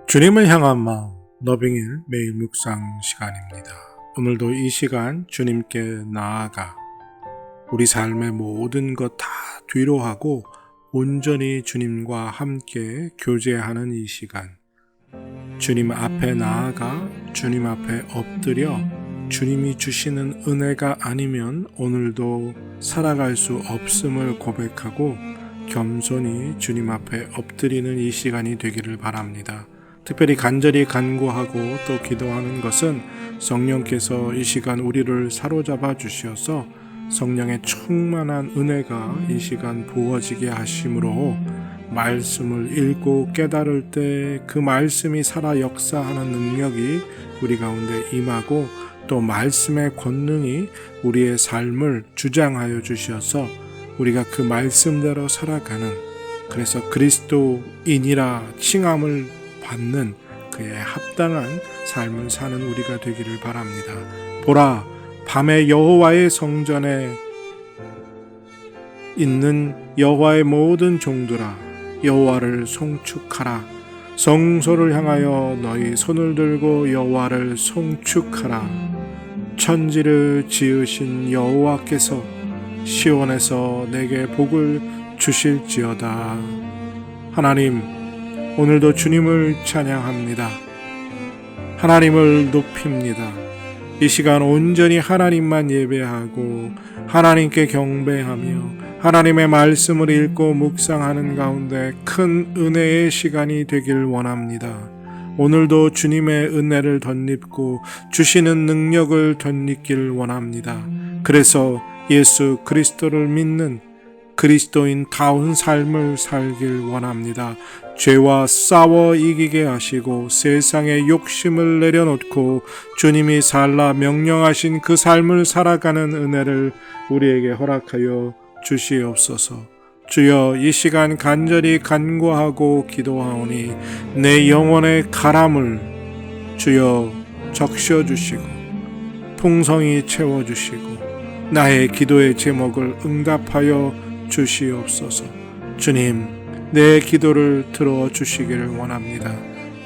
주님을 향한 마음 너빙일 매일 묵상 시간입니다. 오늘도 이 시간 주님께 나아가 우리 삶의 모든 것 다 뒤로 하고 온전히 주님과 함께 교제하는 이 시간, 주님 앞에 나아가 주님 앞에 엎드려 주님이 주시는 은혜가 아니면 오늘도 살아갈 수 없음을 고백하고 겸손히 주님 앞에 엎드리는 이 시간이 되기를 바랍니다. 특별히 간절히 간구하고 또 기도하는 것은 성령께서 이 시간 우리를 사로잡아 주셔서 성령의 충만한 은혜가 이 시간 부어지게 하심으로 말씀을 읽고 깨달을 때 그 말씀이 살아 역사하는 능력이 우리 가운데 임하고 또 말씀의 권능이 우리의 삶을 주장하여 주셔서 우리가 그 말씀대로 살아가는, 그래서 그리스도인이라 칭함을 받는 그의 합당한 삶을 사는 우리가 되기를 바랍니다. 보라, 밤에 여호와의 성전에 있는 여호와의 모든 종들아, 여호와를 송축하라. 성소를 향하여 너희 손을 들고 여호와를 송축하라. 천지를 지으신 여호와께서 시온에서 내게 복을 주실지어다. 하나님, 오늘도 주님을 찬양합니다. 하나님을 높입니다. 이 시간 온전히 하나님만 예배하고 하나님께 경배하며 하나님의 말씀을 읽고 묵상하는 가운데 큰 은혜의 시간이 되길 원합니다. 오늘도 주님의 은혜를 덧입고 주시는 능력을 덧입길 원합니다. 그래서 예수 그리스도를 믿는 그리스도인다운 삶을 살길 원합니다. 죄와 싸워 이기게 하시고 세상의 욕심을 내려놓고 주님이 살라 명령하신 그 삶을 살아가는 은혜를 우리에게 허락하여 주시옵소서. 주여, 이 시간 간절히 간구하고 기도하오니 내 영혼의 가람을 주여 적셔주시고 풍성히 채워주시고 나의 기도의 제목을 응답하여 주시옵소서. 주님, 내 기도를 들어주시기를 원합니다.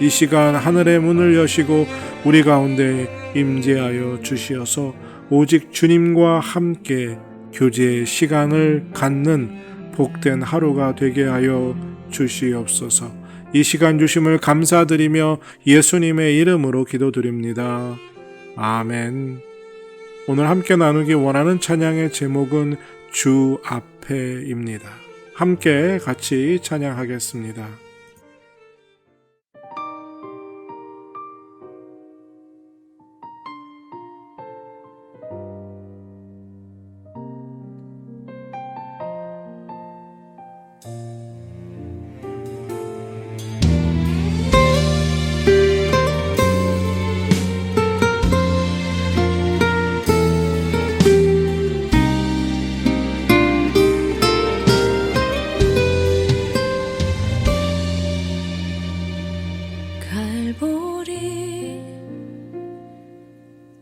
이 시간 하늘의 문을 여시고 우리 가운데 임재하여 주시어서 오직 주님과 함께 교제의 시간을 갖는 복된 하루가 되게 하여 주시옵소서. 이 시간 주심을 감사드리며 예수님의 이름으로 기도드립니다. 아멘. 오늘 함께 나누기 원하는 찬양의 제목은 주 앞에입니다. 함께 같이 찬양하겠습니다.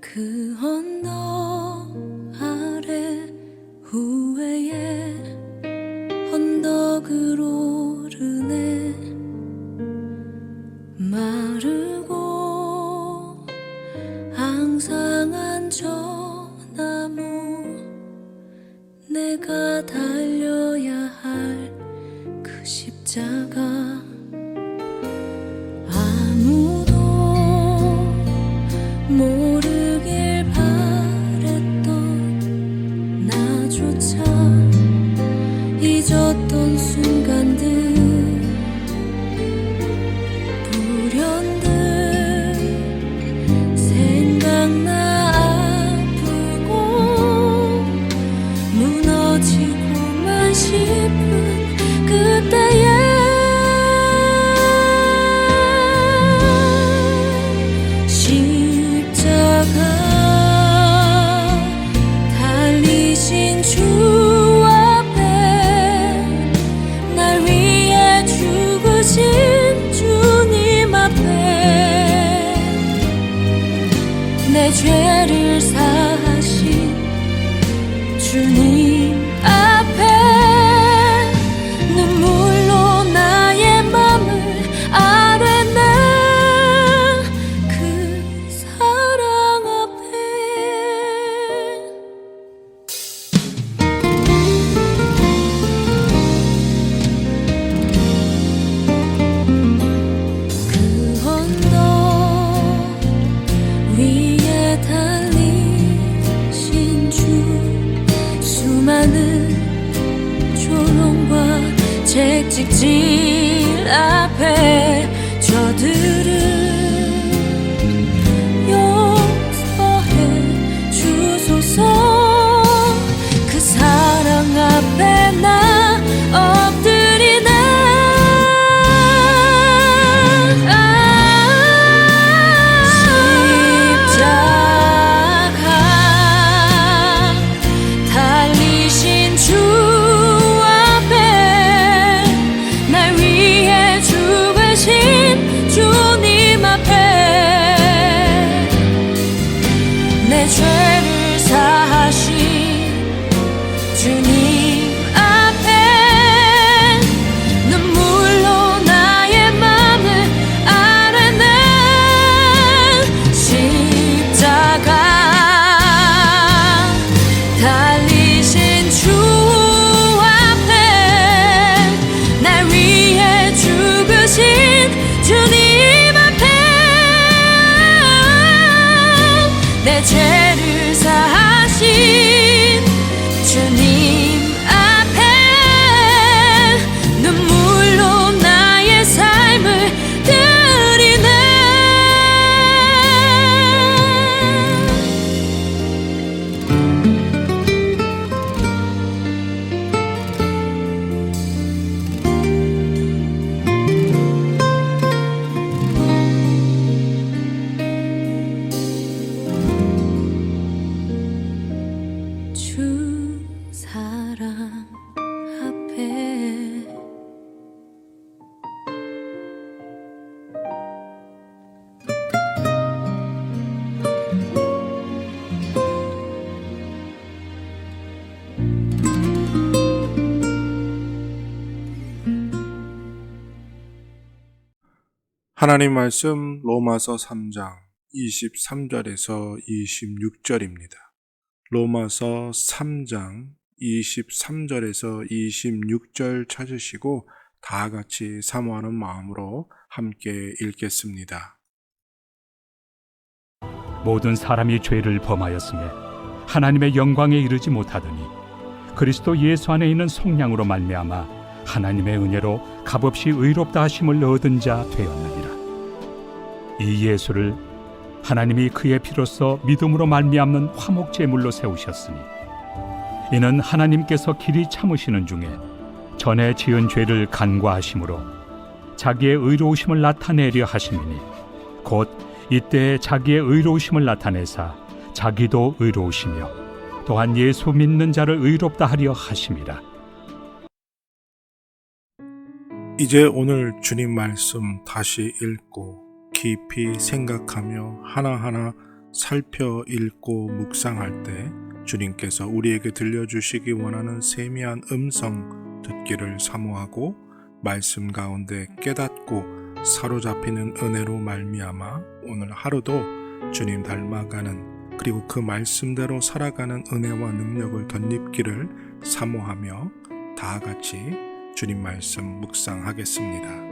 그 언덕 아래 후회의 언덕을 오르네. 마르고 앙상한 저 나무, 내가 달려야 할 그 십자가, 아무도 모르길 바랬던 나조차 잊었던 순간들, 불현듯 생각나 아프고 무너지고만 싶은 그때에 달리신 주 앞에 날 위해 죽으신 주님 앞에 내 죄를 사하신 주님 앞에 눈물로 나의 맘을 아뢰네. 길 앞에 저들을 용서해 주소서. 그 사랑 앞에 나 엎드리네. 십자가 달리신 주 앞에 날 위해 죽으신 주님 앞에 내 죄를 사하신 주님 앞에 눈물로 나의 맘을 아뢰는 십자가 달리신 주 앞에 날 위해 죽으신 주님 앞에 내 죄를 사하신 주님 앞에 눈물로 나의 삶을 드리네. 주 사랑 앞에 하나님 말씀 로마서 3장 23절에서 26절입니다. 로마서 3장 23절에서 26절 찾으시고 다 같이 사모하는 마음으로 함께 읽겠습니다. 모든 사람이 죄를 범하였음에 하나님의 영광에 이르지 못하더니 그리스도 예수 안에 있는 속량으로 말미암아 하나님의 은혜로 값없이 의롭다 하심을 얻은 자 되었느니라. 이 예수를 하나님이 그의 피로써 믿음으로 말미암는 화목 제물로 세우셨으니 이는 하나님께서 길이 참으시는 중에 전에 지은 죄를 간과하심으로 자기의 의로우심을 나타내려 하심이니 곧 이때 자기의 의로우심을 나타내사 자기도 의로우시며 또한 예수 믿는 자를 의롭다 하려 하심이라. 이제 오늘 주님 말씀 다시 읽고 깊이 생각하며 하나하나 살펴 읽고 묵상할 때 주님께서 우리에게 들려주시기 원하는 세미한 음성 듣기를 사모하고 말씀 가운데 깨닫고 사로잡히는 은혜로 말미암아 오늘 하루도 주님 닮아가는 그리고 그 말씀대로 살아가는 은혜와 능력을 덧입기를 사모하며 다 같이 주님 말씀 묵상하겠습니다.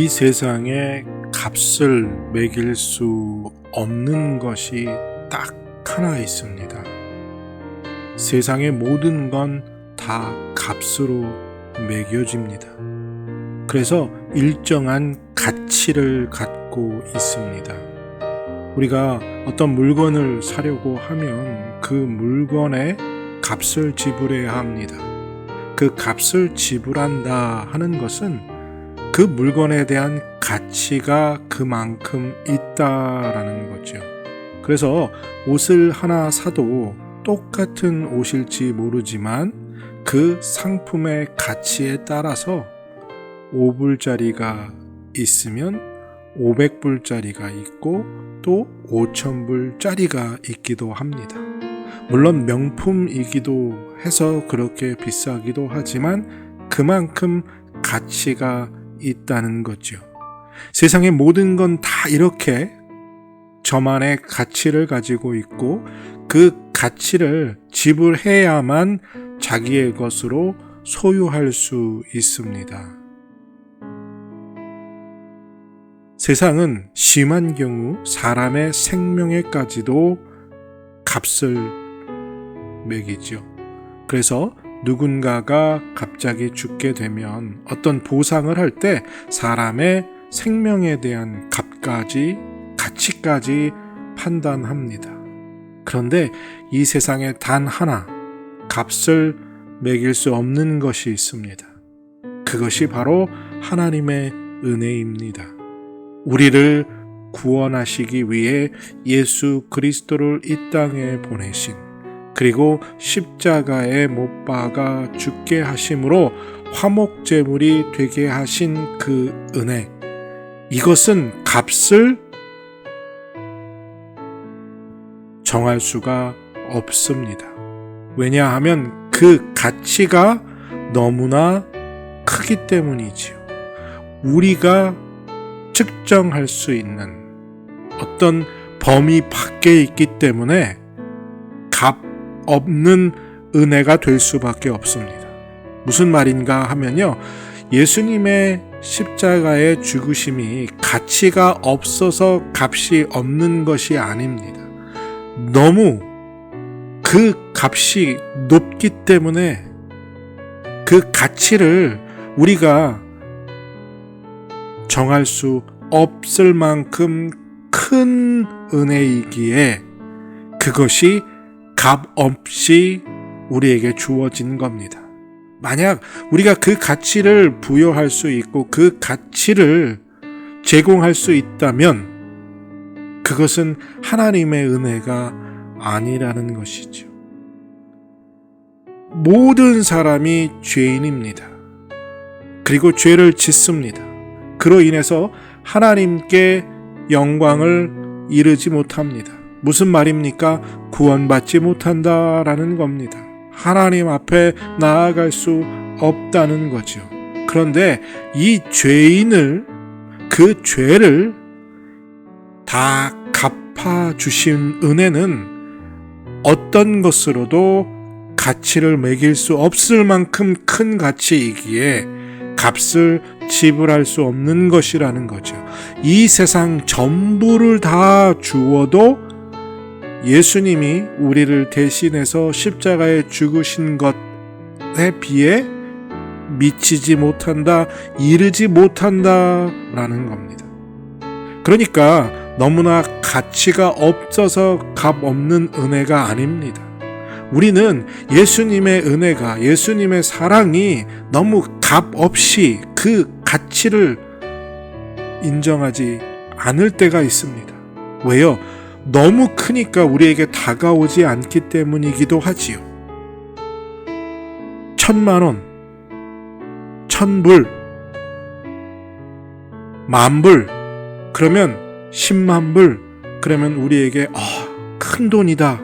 이 세상에 값을 매길 수 없는 것이 딱 하나 있습니다. 세상의 모든 건 다 값으로 매겨집니다. 그래서 일정한 가치를 갖고 있습니다. 우리가 어떤 물건을 사려고 하면 그 물건의 값을 지불해야 합니다. 그 값을 지불한다 하는 것은 그 물건에 대한 가치가 그만큼 있다라는 거죠. 그래서 옷을 하나 사도 똑같은 옷일지 모르지만 그 상품의 가치에 따라서 5불짜리가 있으면 500불짜리가 있고 또 5,000불짜리가 있기도 합니다. 물론 명품이기도 해서 그렇게 비싸기도 하지만 그만큼 가치가 있다는 거죠. 세상의 모든 건 다 이렇게 저만의 가치를 가지고 있고 그 가치를 지불해야만 자기의 것으로 소유할 수 있습니다. 세상은 심한 경우 사람의 생명에까지도 값을 매기죠. 그래서 누군가가 갑자기 죽게 되면 어떤 보상을 할 때 사람의 생명에 대한 값까지 가치까지 판단합니다. 그런데 이 세상에 단 하나 값을 매길 수 없는 것이 있습니다. 그것이 바로 하나님의 은혜입니다. 우리를 구원하시기 위해 예수 그리스도를 이 땅에 보내신, 그리고 십자가에 못 박아 죽게 하심으로 화목제물이 되게 하신 그 은혜, 이것은 값을 정할 수가 없습니다. 왜냐하면 그 가치가 너무나 크기 때문이지요. 우리가 측정할 수 있는 어떤 범위 밖에 있기 때문에 값 없는 은혜가 될 수밖에 없습니다. 무슨 말인가 하면요, 예수님의 십자가의 죽으심이 가치가 없어서 값이 없는 것이 아닙니다. 너무 그 값이 높기 때문에 그 가치를 우리가 정할 수 없을 만큼 큰 은혜이기에 그것이 값 없이 우리에게 주어진 겁니다. 만약 우리가 그 가치를 부여할 수 있고 그 가치를 제공할 수 있다면 그것은 하나님의 은혜가 아니라는 것이죠. 모든 사람이 죄인입니다. 그리고 죄를 짓습니다. 그로 인해서 하나님께 영광을 이르지 못합니다. 무슨 말입니까? 구원받지 못한다라는 겁니다. 하나님 앞에 나아갈 수 없다는 거죠. 그런데 이 죄인을, 그 죄를 다 갚아주신 은혜는 어떤 것으로도 가치를 매길 수 없을 만큼 큰 가치이기에 값을 지불할 수 없는 것이라는 거죠. 이 세상 전부를 다 주어도 예수님이 우리를 대신해서 십자가에 죽으신 것에 비해 미치지 못한다, 이르지 못한다라는 겁니다. 그러니까 너무나 가치가 없어서 값 없는 은혜가 아닙니다. 우리는 예수님의 은혜가, 예수님의 사랑이 너무 값 없이 그 가치를 인정하지 않을 때가 있습니다. 왜요? 너무 크니까 우리에게 다가오지 않기 때문이기도 하지요. 1,000,000원, 1,000불, 10,000불, 그러면 100,000불, 그러면 우리에게 큰 돈이다,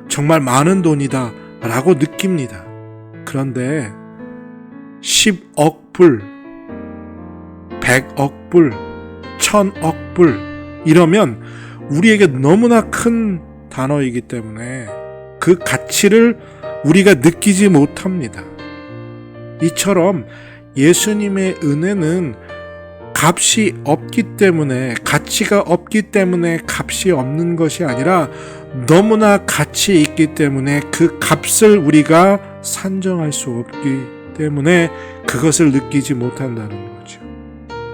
정말 많은 돈이다 라고 느낍니다. 그런데 10억 불, 100억 불, 1,000억 불 이러면 우리에게 너무나 큰 단어이기 때문에 그 가치를 우리가 느끼지 못합니다. 이처럼 예수님의 은혜는 값이 없기 때문에, 가치가 없기 때문에 값이 없는 것이 아니라 너무나 가치 있기 때문에 그 값을 우리가 산정할 수 없기 때문에 그것을 느끼지 못한다는 거죠.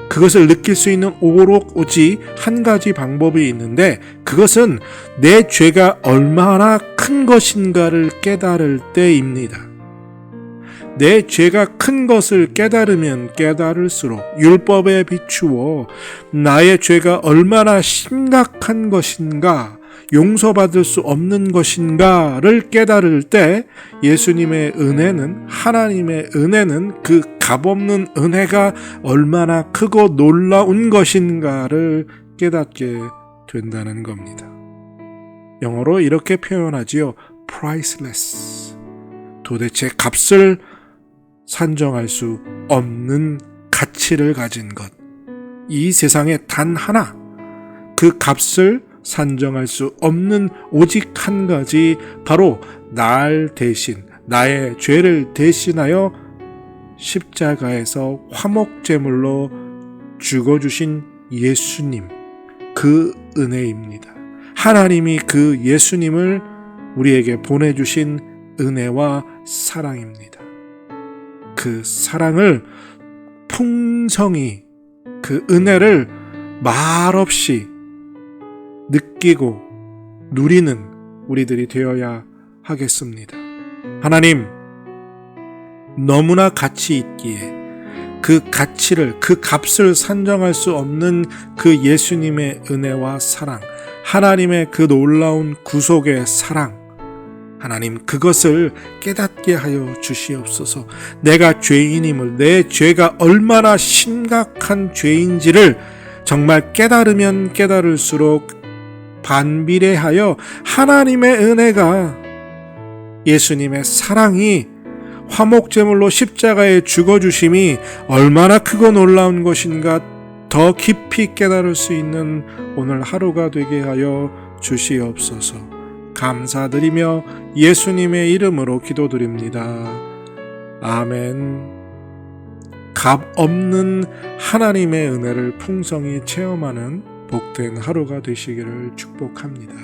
그것을 느낄 수 있는 오직 한 가지 방법이 있는데, 그것은 내 죄가 얼마나 큰 것인가를 깨달을 때입니다. 내 죄가 큰 것을 깨달으면 깨달을수록 율법에 비추어 나의 죄가 얼마나 심각한 것인가, 용서받을 수 없는 것인가를 깨달을 때 예수님의 은혜는, 하나님의 은혜는, 그 값없는 은혜가 얼마나 크고 놀라운 것인가를 깨닫게 된다는 겁니다. 영어로 이렇게 표현하지요. priceless. 도대체 값을 산정할 수 없는 가치를 가진 것. 이 세상에 단 하나, 그 값을 산정할 수 없는 오직 한 가지, 바로 날 대신, 나의 죄를 대신하여 십자가에서 화목제물로 죽어주신 예수님, 그 은혜입니다. 하나님이 그 예수님을 우리에게 보내주신 은혜와 사랑입니다. 그 사랑을 풍성히, 그 은혜를 말없이 느끼고 누리는 우리들이 되어야 하겠습니다. 하나님, 너무나 가치 있기에 그 가치를, 그 값을 산정할 수 없는 그 예수님의 은혜와 사랑, 하나님의 그 놀라운 구속의 사랑, 하나님, 그것을 깨닫게 하여 주시옵소서. 내가 죄인임을, 내 죄가 얼마나 심각한 죄인지를 정말 깨달으면 깨달을수록 반비례하여 하나님의 은혜가, 예수님의 사랑이, 화목제물로 십자가에 죽어주심이 얼마나 크고 놀라운 것인가 더 깊이 깨달을 수 있는 오늘 하루가 되게 하여 주시옵소서. 감사드리며 예수님의 이름으로 기도드립니다. 아멘. 값 없는 하나님의 은혜를 풍성히 체험하는 복된 하루가 되시기를 축복합니다.